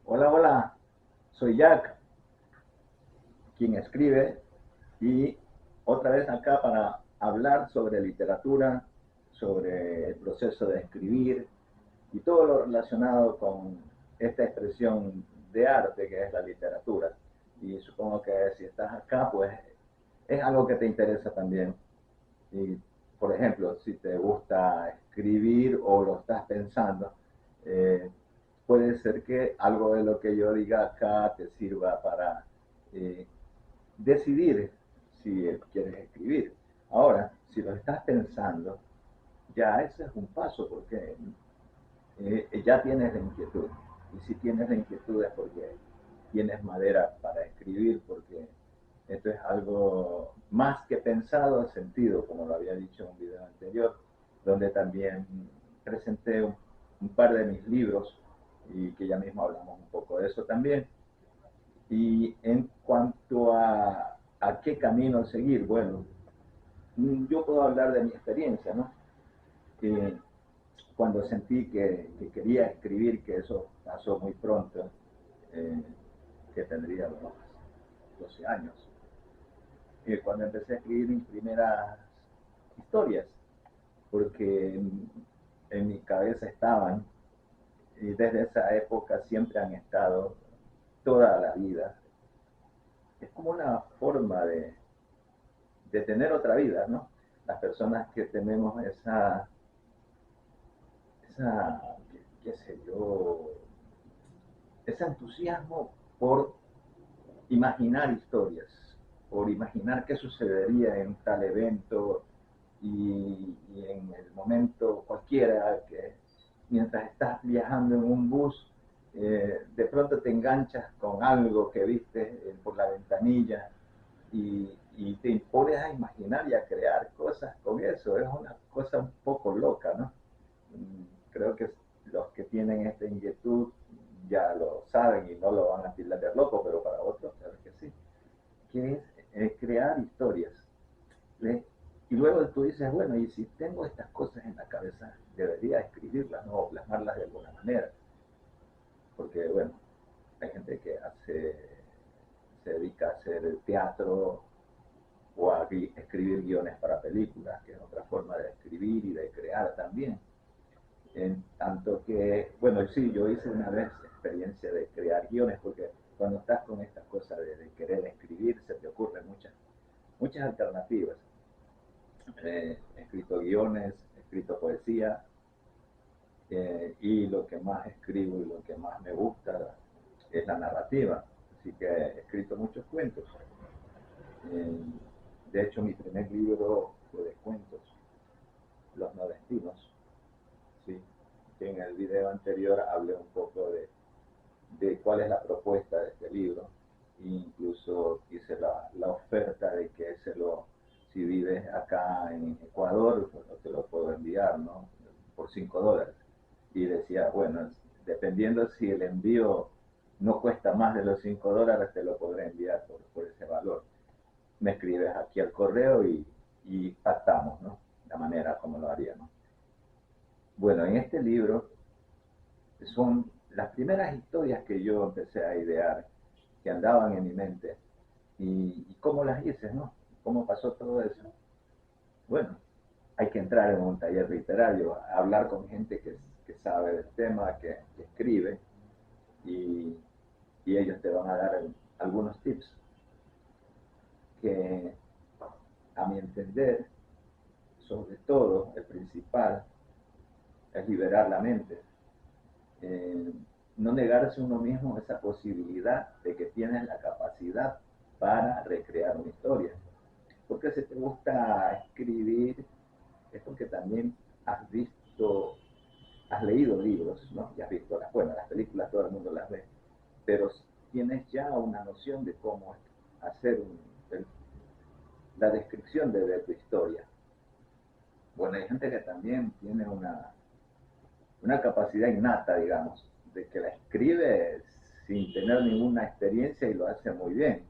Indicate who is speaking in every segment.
Speaker 1: Hola, hola, soy Jack, quien escribe, y otra vez acá para hablar sobre literatura, sobre el proceso de escribir y todo lo relacionado con esta expresión de arte que es la literatura. Y supongo que si estás acá, pues es algo que te interesa también. Y, por ejemplo, si te gusta escribir o lo estás pensando, eh, puede ser que algo de lo que yo diga acá te sirva para eh, decidir si quieres escribir. Ahora, si lo estás pensando, ya ese es un paso porque ya tienes la inquietud. Y si tienes la inquietud es porque tienes madera para escribir, porque esto es algo más que pensado, sentido, como lo había dicho en un video anterior, donde también presenté un par de mis libros y que ya mismo hablamos un poco de eso también. Y en cuanto a qué camino seguir, bueno, yo puedo hablar de mi experiencia, ¿no? Que cuando sentí que quería escribir, que eso pasó muy pronto, eh, que tendría unos 12 años, cuando empecé a escribir mis primeras historias, porque en mi cabeza estaban, y desde esa época siempre han estado, toda la vida. Es como una forma de tener otra vida, ¿no? Las personas que tenemos qué sé yo, ese entusiasmo por imaginar historias, por imaginar qué sucedería en tal evento y en el momento cualquiera, que mientras estás viajando en un bus, de pronto te enganchas con algo que viste por la ventanilla y te pones a imaginar y a crear cosas con eso. Es una cosa un poco loca, ¿no? Creo que los que tienen esta inquietud ya lo saben y no lo van a tildar de loco, pero para otros, claro que sí, que es crear historias. ¿Ves? Y luego tú dices, bueno, y si tengo estas cosas en la cabeza, debería escribirlas, ¿no? O plasmarlas de alguna manera. Porque, bueno, hay gente que se dedica a hacer teatro o a escribir guiones para películas, que es otra forma de escribir y de crear también. En tanto que, bueno, sí, yo hice una vez experiencia de crear guiones, porque cuando estás con estas cosas de querer escribir, se te ocurren muchas alternativas. He escrito guiones, he escrito poesía, y lo que más escribo y lo que más me gusta es la narrativa. Así que he escrito muchos cuentos. Eh, de hecho, mi primer libro fue de cuentos, Los No Destinos. ¿Sí? Que en el video anterior hablé un poco de cuál es la propuesta de este libro. E incluso hice la oferta de que si vives acá en Ecuador, pues no te lo puedo enviar, ¿no? Por $5. Y decía, bueno, dependiendo si el envío no cuesta más de los $5, te lo podré enviar por ese valor. Me escribes aquí al correo y pactamos, ¿no? La manera como lo haríamos. Bueno, en este libro son las primeras historias que yo empecé a idear, que andaban en mi mente, y cómo las hice, ¿no? ¿Cómo pasó todo eso? Bueno, hay que entrar en un taller literario, hablar con gente que sabe del tema, que escribe, y, y ellos te van a dar algunos tips que, a mi entender, sobre todo, el principal es liberar la mente. Eh, no negarse uno mismo esa posibilidad de que tienes la capacidad para recrear una historia. Porque si te gusta escribir, es porque también has visto, has leído libros, ¿no? Y has visto las películas todo el mundo las ve, pero tienes ya una noción de cómo hacer la descripción de tu historia. Bueno, hay gente que también tiene una capacidad innata, digamos, de que la escribe sin tener ninguna experiencia y lo hace muy bien.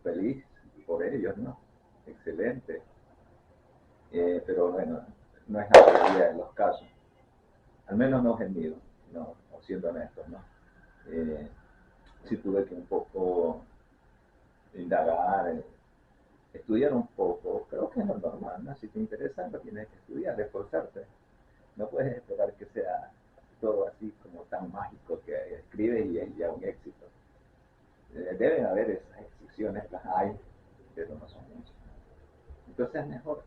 Speaker 1: Feliz por ellos, ¿no? excelente. Pero bueno, no es la mayoría de los casos, al menos no es el mío, no, siendo honesto, ¿no? Eh, sí tuve que un poco indagar, estudiar un poco, creo que es lo normal, ¿no? Si te interesa, lo tienes que estudiar, esforzarte. No puedes esperar que sea todo así como tan mágico que escribes y es ya un éxito. Deben haber esas excepciones, las hay, pero no son muchas. Entonces es mejor.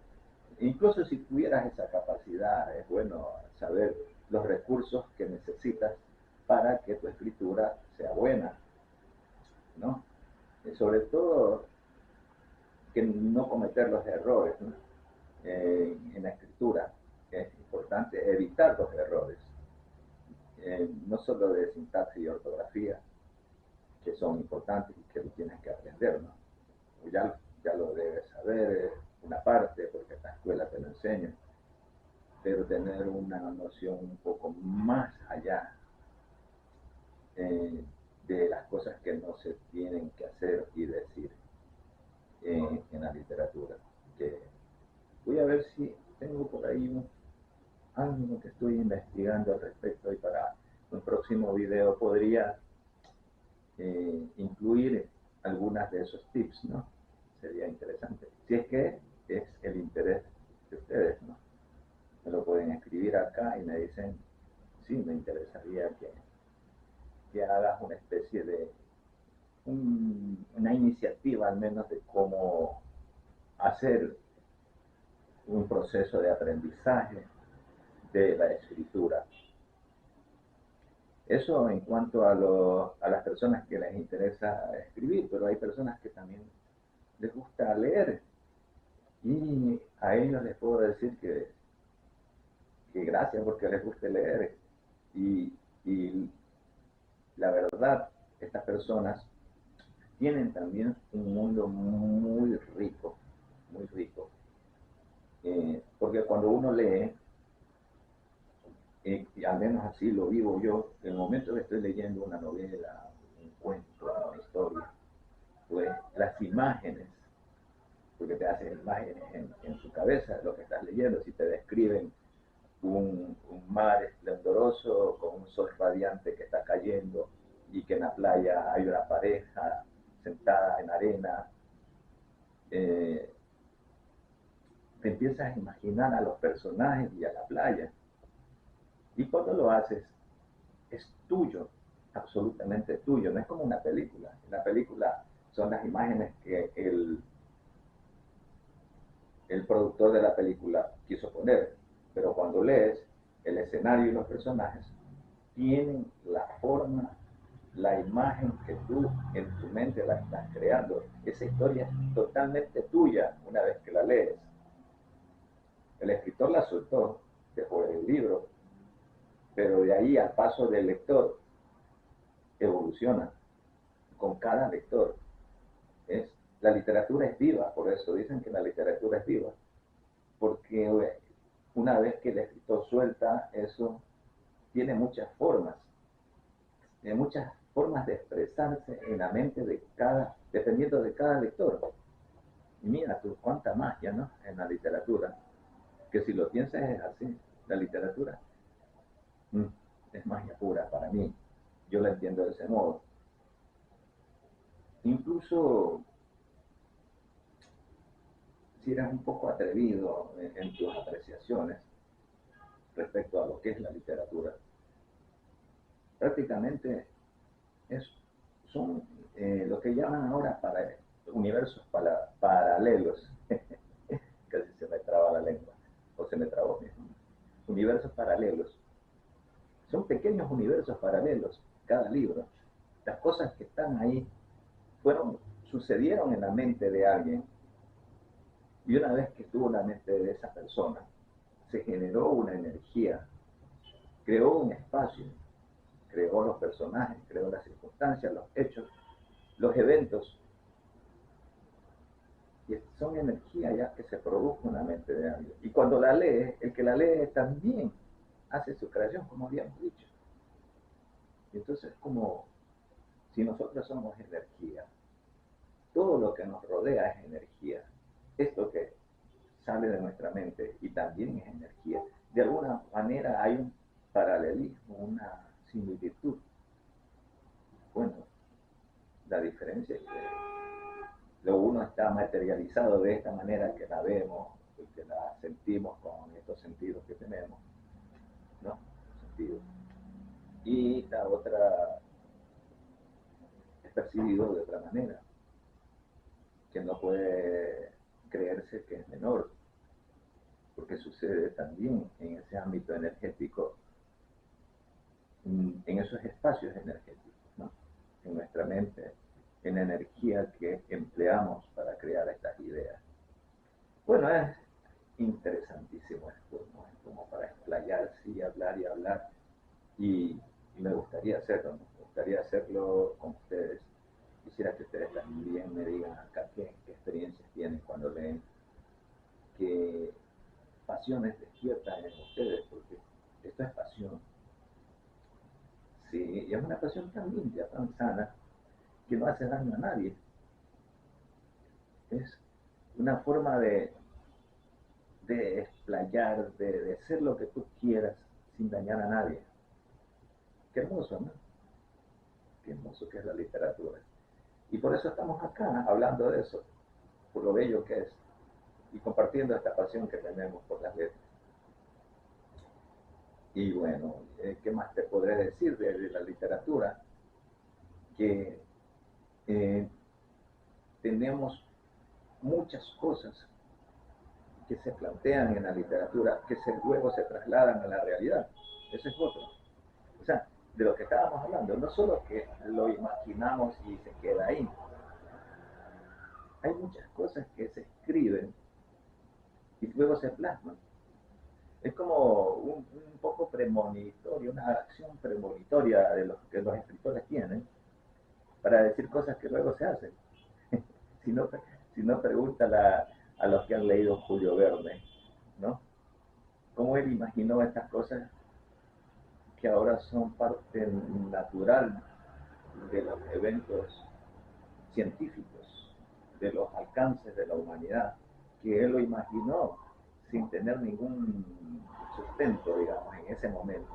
Speaker 1: Incluso si tuvieras esa capacidad, es bueno saber los recursos que necesitas para que tu escritura sea buena, ¿no? Sobre todo que no cometer los errores, ¿no? En la escritura. Es importante evitar los errores, no solo de sintaxis y ortografía, que son importantes y que lo tienes que aprender, ¿no? Ya lo debes saber una parte porque la escuela te lo enseña, pero tener una noción un poco más allá eh, de las cosas que no se tienen que hacer y decir en la literatura. Que voy a ver si tengo por ahí algo que estoy investigando al respecto y para un próximo video podría incluir algunas de esos tips, ¿no? Sería interesante. Si es que es el interés de ustedes, ¿no? Me lo pueden escribir acá y me dicen, sí, me interesaría que hagas una especie de una iniciativa al menos de cómo hacer un proceso de aprendizaje de la escritura. Eso en cuanto a las personas que les interesa escribir, pero hay personas que también les gusta leer y a ellos les puedo decir que gracias porque les guste leer y, y la verdad, estas personas tienen también un mundo muy rico, porque cuando uno lee, y al menos así lo vivo yo, en el momento que estoy leyendo una novela, un cuento, una historia, pues las imágenes, porque te hacen imágenes en tu cabeza de lo que estás leyendo, si te describen un mar esplendoroso con un sol radiante que está cayendo y que en la playa hay una pareja sentada en arena, eh, te empiezas a imaginar a los personajes y a la playa. Y cuando lo haces, es tuyo, absolutamente tuyo, no es como una película. En la película son las imágenes que el productor de la película quiso poner, pero cuando lees, el escenario y los personajes tienen la forma, la imagen que tú en tu mente la estás creando. Esa historia es totalmente tuya una vez que la lees. El escritor la soltó, dejó el libro, pero de ahí al paso del lector evoluciona con cada lector. La literatura es viva, por eso dicen que la literatura es viva, porque una vez que el escritor suelta eso, tiene muchas formas de expresarse en la mente de dependiendo de cada lector. Y mira tú, cuánta magia, ¿no? En la literatura, que si lo piensas es así, la literatura mm, es magia pura para mí, yo la entiendo de ese modo. Incluso si eres un poco atrevido en tus apreciaciones respecto a lo que es la literatura, prácticamente es, son lo que llaman ahora para universos paralelos. Casi se me traba la lengua, o se me trabó mismo. Universos paralelos. Son pequeños universos paralelos, cada libro. Las cosas que están ahí sucedieron en la mente de alguien, y una vez que estuvo en la mente de esa persona, se generó una energía, creó un espacio, creó los personajes, creó las circunstancias, los hechos, los eventos, y son energía ya que se produjo en la mente de alguien. Y cuando la lee, el que la lee también hace su creación, como habíamos dicho. Y entonces es como si nosotros somos energía, todo lo que nos rodea es energía. esto que sale de nuestra mente y también es energía. De alguna manera hay un paralelismo, una similitud. Bueno, la diferencia es que lo uno está materializado de esta manera que la vemos, que la sentimos con estos sentidos que tenemos, ¿no? Sentidos. Y la otra es percibido de otra manera, que no puede creerse que es menor, porque sucede también en ese ámbito energético, en esos espacios energéticos, ¿no? En nuestra mente, en la energía que empleamos para crear estas ideas. Bueno, es interesantísimo esto, ¿no? Es como para explayarse y hablar, y me gustaría hacerlo, ¿no? Me gustaría hacerlo con ustedes. Quisiera que ustedes también me digan acá qué experiencias tienen cuando leen, qué pasiones despiertan en ustedes, porque esto es pasión. Sí, y es una pasión tan limpia, tan sana, que no hace daño a nadie. Es una forma de explayar, de ser lo que tú quieras sin dañar a nadie. Qué hermoso, ¿no? Qué hermoso que es la literatura. Y por eso estamos acá hablando de eso, por lo bello que es, y compartiendo esta pasión que tenemos por las letras. Y bueno, ¿qué más te podré decir de la literatura? Que eh, tenemos muchas cosas que se plantean en la literatura que luego se trasladan a la realidad. Ese es otro. O sea, de lo que estábamos hablando, no solo que lo imaginamos y se queda ahí. Hay muchas cosas que se escriben y luego se plasman. Es como un poco premonitorio, una acción premonitoria de los que los escritores tienen para decir cosas que luego se hacen. si, no, si no, pregúntala a los que han leído Julio Verne, ¿no? Cómo él imaginó estas cosas que ahora son parte natural de los eventos científicos, de los alcances de la humanidad, que él lo imaginó sin tener ningún sustento, digamos, en ese momento.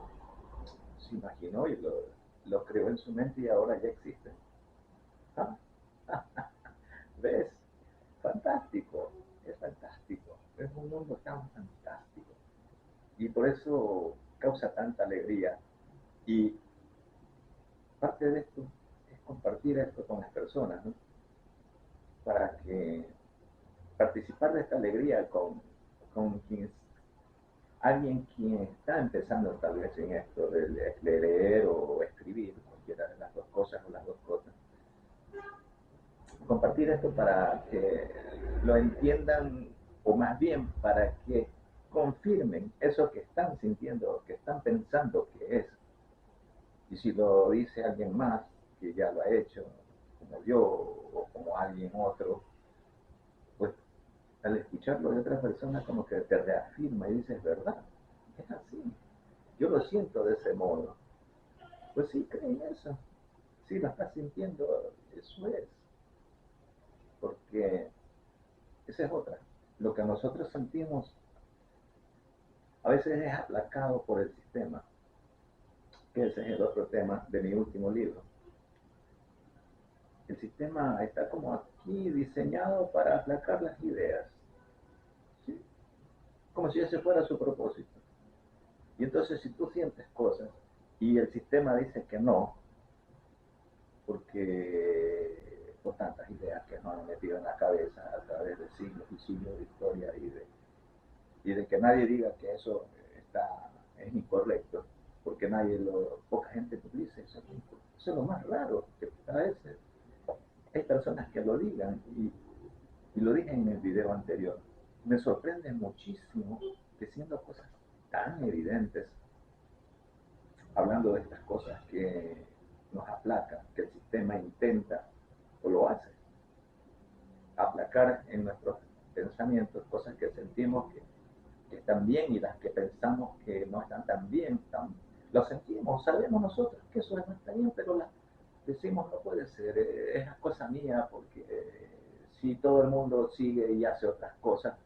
Speaker 1: Se imaginó y lo creó en su mente y ahora ya existe. ¿Ah? ¿Ves? Fantástico, es fantástico, es un mundo tan fantástico. Y por eso causa tanta alegría. Y parte de esto es compartir esto con las personas, ¿no? Para que participar de esta alegría con quien, alguien quien está empezando tal vez en esto de leer o escribir, cualquiera de las dos cosas o las dos cosas. Compartir esto para que lo entiendan, o más bien para que confirmen eso que están sintiendo, que están pensando que es. Y si lo dice alguien más que ya lo ha hecho, como yo o como alguien otro, pues al escucharlo de otra persona como que te reafirma y dices, verdad, es así, yo lo siento de ese modo. Pues sí, creen eso, sí lo estás sintiendo, eso es, porque esa es otra. Lo que nosotros sentimos a veces es aplacado por el sistema, que ese es el otro tema de mi último libro. El sistema está como aquí diseñado para aplacar las ideas, ¿sí? Como si ese fuera su propósito. Y entonces si tú sientes cosas y el sistema dice que no, porque por tantas ideas que nos han metido en la cabeza a través de siglos y siglos de historia y de que nadie diga que eso es incorrecto, porque poca gente lo dice, eso es lo más raro, que a veces hay personas que lo digan y lo dije en el video anterior. Me sorprende muchísimo que siendo cosas tan evidentes, hablando de estas cosas que nos aplacan, que el sistema intenta o lo hace, aplacar en nuestros pensamientos cosas que sentimos que están bien y las que pensamos que no están tan bien, lo sentimos, sabemos nosotros que eso no está bien, pero decimos no puede ser, es cosa mía porque si todo el mundo sigue y hace otras cosas,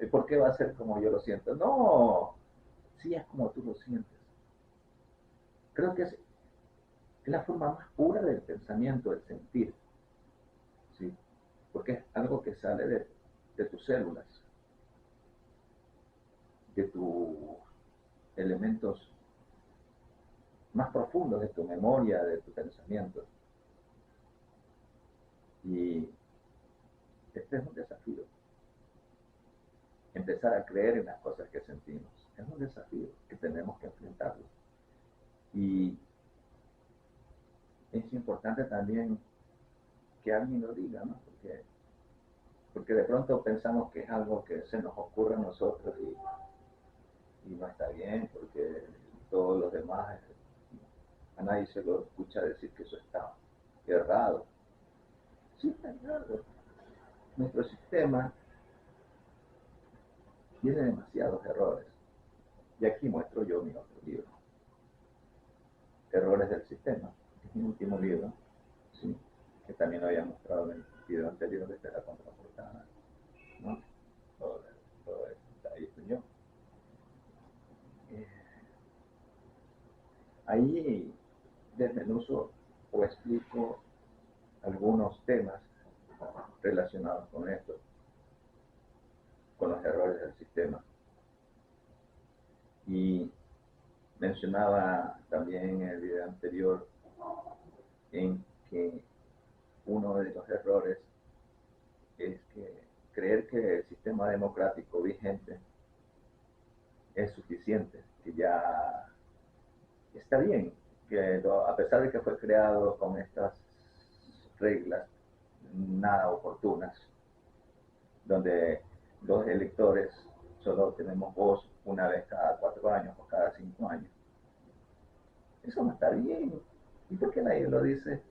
Speaker 1: ¿por qué va a ser como yo lo siento? No, sí es como tú lo sientes. Creo que es la forma más pura del pensamiento, del sentir, ¿sí? Porque es algo que sale de tus células, de tus elementos más profundos de tu memoria, de tu pensamiento. Y este es un desafío. Empezar a creer en las cosas que sentimos. Es un desafío que tenemos que enfrentarlo. Y es importante también que alguien lo diga, ¿no? Porque de pronto pensamos que es algo que se nos ocurre a nosotros y no está bien, porque todos los demás, a nadie se lo escucha decir que eso está errado. Sí, está errado. Nuestro sistema tiene demasiados errores. Y aquí muestro yo mi otro libro, Errores del Sistema. Es mi último libro, ¿sí? Que también lo había mostrado en el video anterior desde la contraportada, ¿no? Todo esto, ahí estoy yo. Eh, Ahí desmenuzo o explico algunos temas relacionados con esto, con los errores del sistema. Y mencionaba también en el video anterior en que uno de los errores es que creer que el sistema democrático vigente es suficiente, que ya está bien, que a pesar de que fue creado con estas reglas nada oportunas, donde los electores solo tenemos voz una vez cada 4 años o cada 5 años. Eso no está bien. ¿Y por qué nadie lo dice?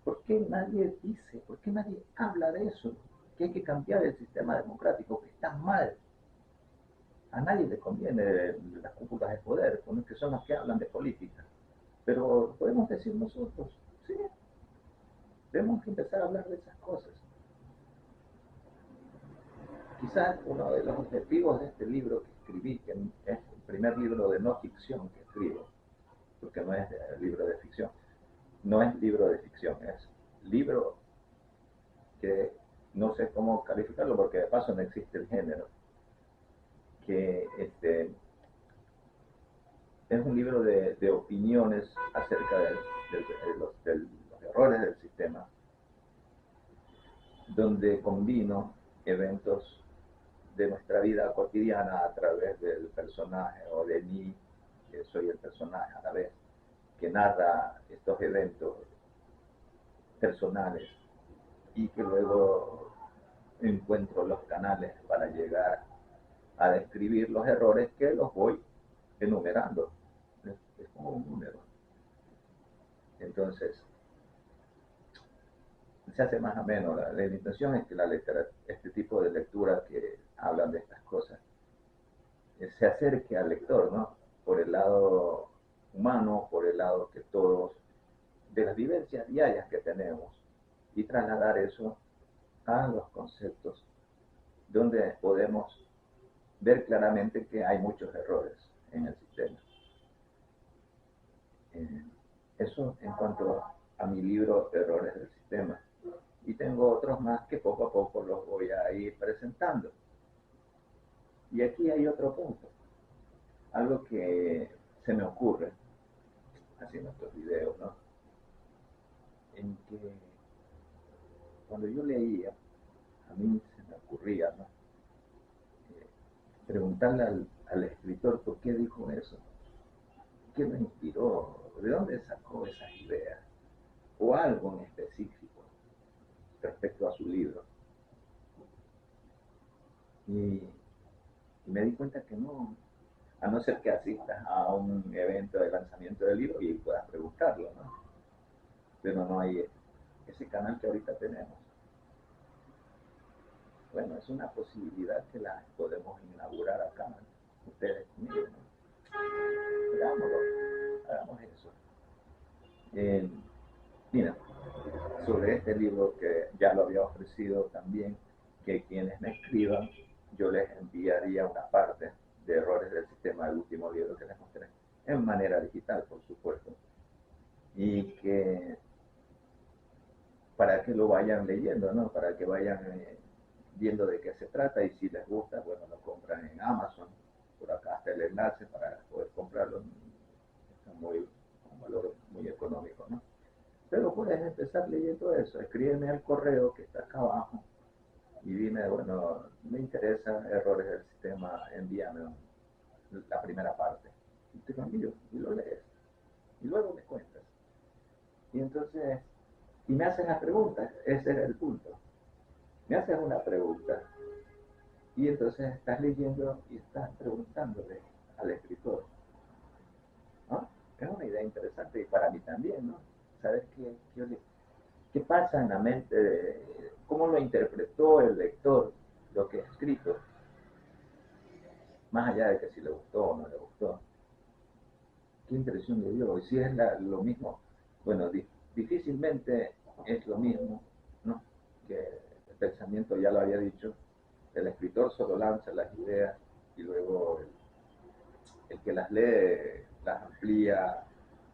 Speaker 1: ¿Por qué nadie dice? ¿Por qué nadie habla de eso? Que hay que cambiar el sistema democrático, que está mal. A nadie le conviene las cúpulas de poder, que son las que hablan de política. Pero podemos decir nosotros, sí, tenemos que empezar a hablar de esas cosas. Quizás uno de los objetivos de este libro que escribí, que es el primer libro de no ficción que escribo, porque no es libro de ficción, no es libro de ficción, es libro que no sé cómo calificarlo porque de paso no existe el género, que es un libro de opiniones acerca de los errores del sistema, donde combino eventos de nuestra vida cotidiana a través del personaje o de mí, que soy el personaje a la vez, que narra estos eventos personales y que luego encuentro los canales para llegar a describir los errores que los voy enumerando. Es como un número. Entonces, se hace más ameno. La intención es que este tipo de lectura que hablan de estas cosas se acerque al lector, ¿no? Por el lado humano, por el lado que todos, de las vivencias diarias que tenemos, y trasladar eso a los conceptos donde podemos ver claramente que hay muchos errores en el sistema. Eso en cuanto a mi libro Errores del Sistema. Y tengo otros más que poco a poco los voy a ir presentando. Y aquí hay otro punto, algo que se me ocurre haciendo estos videos, ¿no? En que cuando yo leía, a mí se me ocurría, ¿no? Preguntarle al escritor por qué dijo eso, qué lo inspiró, de dónde sacó esas ideas, o algo en específico respecto a su libro. Y me di cuenta que no, a no ser que asistas a un evento de lanzamiento del libro y puedas preguntarlo, ¿no? Pero no hay ese canal que ahorita tenemos. Bueno, es una posibilidad que la podemos inaugurar acá, ¿no? Ustedes conmigo, ¿no? Hagámoslo, hagamos eso. Mira, sobre este libro que ya lo había ofrecido también, que quienes me escriban, yo les enviaría una parte de errores del sistema del último libro que les mostré, en manera digital, por supuesto, y que para que lo vayan leyendo, ¿no? Para que vayan viendo de qué se trata y si les gusta, bueno, lo compran en Amazon. Por acá está el enlace para poder comprarlo. Está muy, un valor muy económico, ¿no? Pero puedes empezar leyendo eso. Escríbeme al correo que está acá abajo y dime, bueno, me interesa errores del sistema, envíame la primera parte. Y te lo envío y lo lees. Y luego me cuentas. Y entonces, y me haces las preguntas. Ese era el punto. Me haces una pregunta y entonces estás leyendo y estás preguntándole al escritor, ¿no? Es una idea interesante y para mí también, ¿no? Saber qué pasa en la mente, cómo lo interpretó el lector, lo que ha escrito, más allá de que si le gustó o no le gustó, qué impresión le dio, y si es lo mismo, bueno, difícilmente es lo mismo, ¿no? Que el pensamiento, ya lo había dicho, el escritor solo lanza las ideas y luego el que las lee las amplía,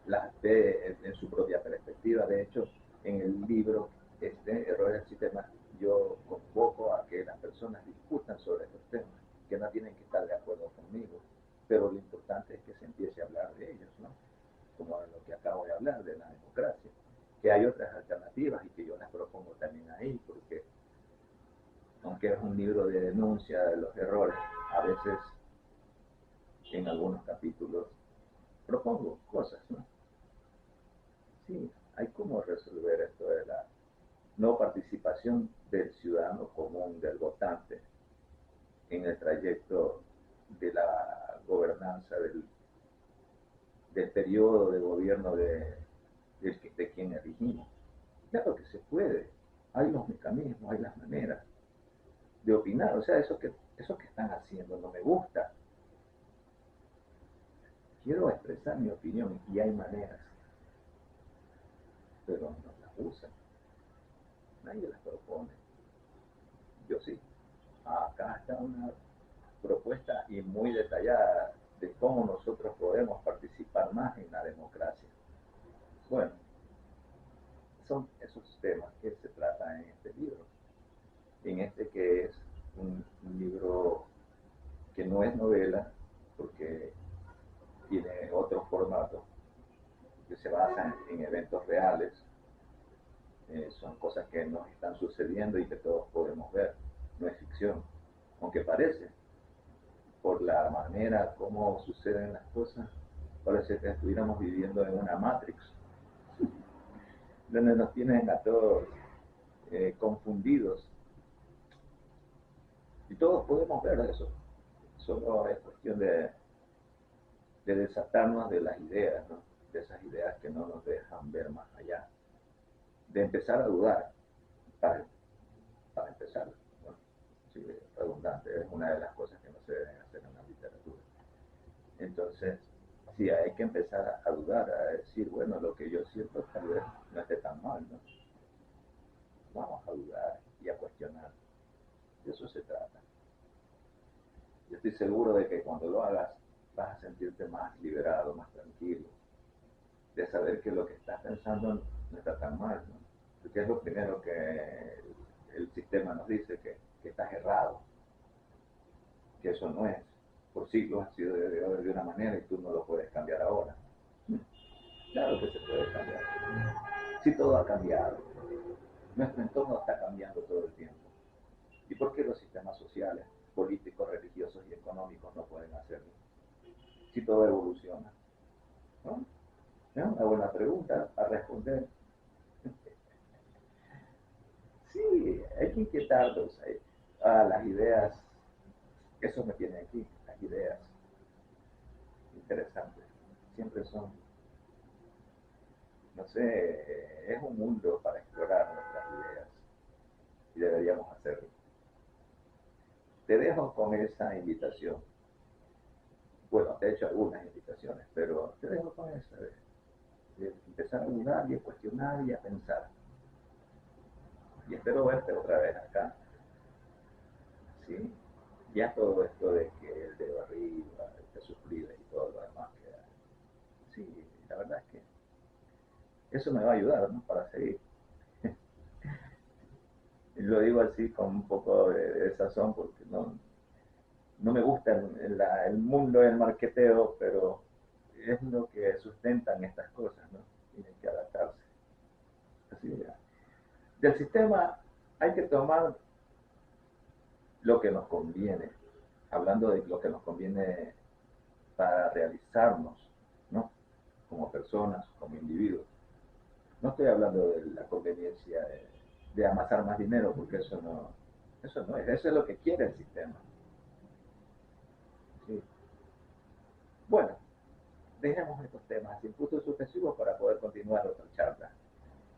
Speaker 1: las ve en su propia perspectiva. De hecho, en el libro Errores del Sistema, yo convoco a que las personas discutan sobre estos temas, que no tienen que estar de acuerdo conmigo, pero lo importante es que se empiece a hablar de ellos, ¿no? Como lo que acabo de hablar, de la democracia, que hay otras alternativas y que yo las propongo también ahí, porque aunque es un libro de denuncia de los errores, a veces en algunos capítulos propongo cosas, ¿no? Sí, hay cómo resolver esto de la no participación del ciudadano común, del votante, en el trayecto de la gobernanza del periodo de gobierno de quien elegimos. Claro que se puede, hay los mecanismos, hay las maneras de opinar, o sea, eso que están haciendo no me gusta, quiero expresar mi opinión y hay maneras, pero no las usan, nadie las propone, yo sí. Acá está una propuesta y muy detallada de cómo nosotros podemos participar más en la democracia. Bueno, son esos temas que se tratan en este libro, en este que es un libro que no es novela, porque tiene otro formato, que se basa en eventos reales, son cosas que nos están sucediendo y que todos podemos ver, no es ficción, aunque parece, por la manera como suceden las cosas, parece que estuviéramos viviendo en una Matrix, donde nos tienen a todos confundidos. Y todos podemos ver eso. Solo es cuestión de desatarnos de las ideas, ¿no? De esas ideas que no nos dejan ver más allá. De empezar a dudar, para, para empezar. ¿No? Sí, redundante, es una de las cosas que no se deben hacer en la literatura. Entonces, sí, hay que empezar a dudar, a decir, bueno, lo que yo siento tal vez no esté tan mal, ¿no? Vamos a dudar y a cuestionar. De eso se trata. Yo estoy seguro de que cuando lo hagas vas a sentirte más liberado, más tranquilo, de saber que lo que estás pensando no está tan mal, ¿no? Porque es lo primero que el sistema nos dice, que estás errado, que eso no es. Por siglos ha sido de una manera y tú no lo puedes cambiar ahora. Claro que se puede cambiar. Sí, todo ha cambiado. Nuestro entorno está cambiando todo el tiempo. ¿Y por qué los sistemas sociales, políticos, religiosos y económicos no pueden hacerlo? Si todo evoluciona, ¿no? Es una buena pregunta a responder. Sí, hay que inquietarlos a las ideas. Eso me tiene aquí, las ideas interesantes. Siempre son, no sé, es un mundo para explorar nuestras ideas y deberíamos hacerlo. Te dejo con esa invitación. Bueno, te he hecho algunas invitaciones, pero te dejo con esa de empezar a dudar y a cuestionar y a pensar. y espero verte otra vez acá. ¿Sí? Ya todo esto de que el dedo arriba, te suscribes y todo lo demás queda. Sí, la verdad es que eso me va a ayudar, ¿no? Para seguir. Lo digo así con un poco de sazón porque no me gusta el mundo del marketeo, pero es lo que sustentan estas cosas, ¿no? Tienen que adaptarse. Así ya. Del sistema hay que tomar lo que nos conviene, hablando de lo que nos conviene para realizarnos, ¿no? Como personas, como individuos. No estoy hablando de la conveniencia de amasar más dinero, porque eso no es, eso es lo que quiere el sistema. ¿Sí? Bueno, dejemos estos temas sin puntos suspensivos para poder continuar otra charla.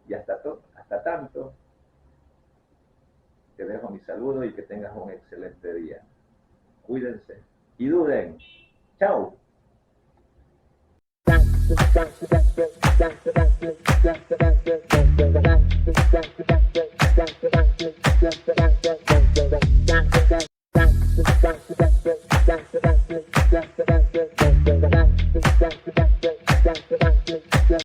Speaker 1: Y hasta tanto, te dejo mi saludo y que tengas un excelente día. Cuídense y duden. Chao.